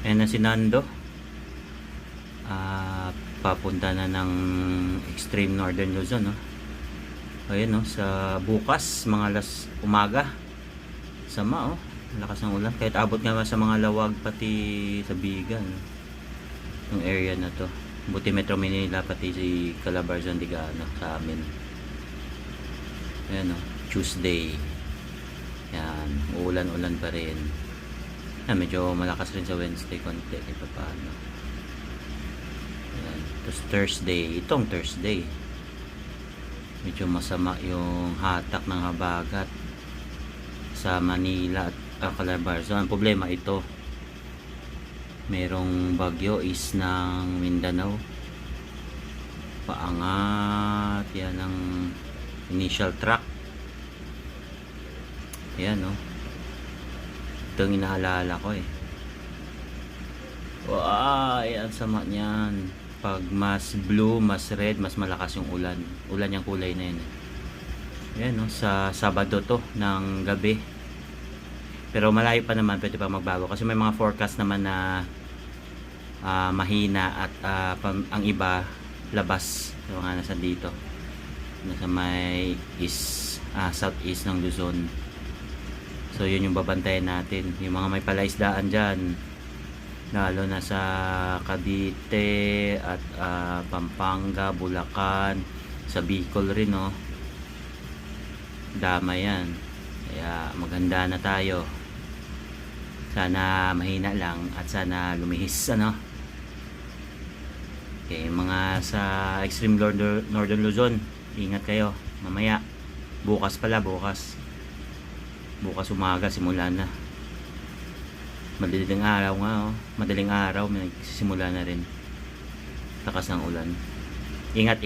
Ayan na si Nando. Papunta na ng extreme northern Luzon, no? Ayan, no, sa bukas mga alas umaga, sama, oh, lakas ng ulan, kahit abot nga sa mga lawag pati sa Bigan, no? Yung area na to, buti Metro Manila pati si Calabarzon, Digano sa amin. Ayan, no, Tuesday. Yan, uulan-ulan pa rin. Medyo malakas rin sa Wednesday konti kahit pa paano. Tapos Thursday, itong Thursday medyo masama yung hatak ng habagat sa Manila at Calabarzon. Ang problema ito, merong bagyo is ng Mindanao, paangat yan ang initial track. Ayan, no, ito yung inaalala ko eh. Wow, ang sama niyan. Pag mas blue, mas red, mas malakas yung ulan. Ulan yung kulay na yun. Ayan, no, sa Sabado to ng gabi. Pero malayo pa naman, pwede pa magbago. Kasi may mga forecast naman na mahina at ang iba labas. So nga nasa dito. Nasa may southeast ng Luzon. So yun yung babantayan natin. Yung mga may palaisdaan dyan, lalo na sa Cavite at Pampanga, Bulacan, sa Bicol rin, no, dama yan. Kaya maganda na tayo, sana mahina lang at sana lumihis, ano. Okay, mga sa extreme northern Luzon, ingat kayo mamaya. Bukas umaga simula na. Madaling araw nga, oh. Madaling araw may nagsisimula na rin. Lakas ng ulan. Ingat.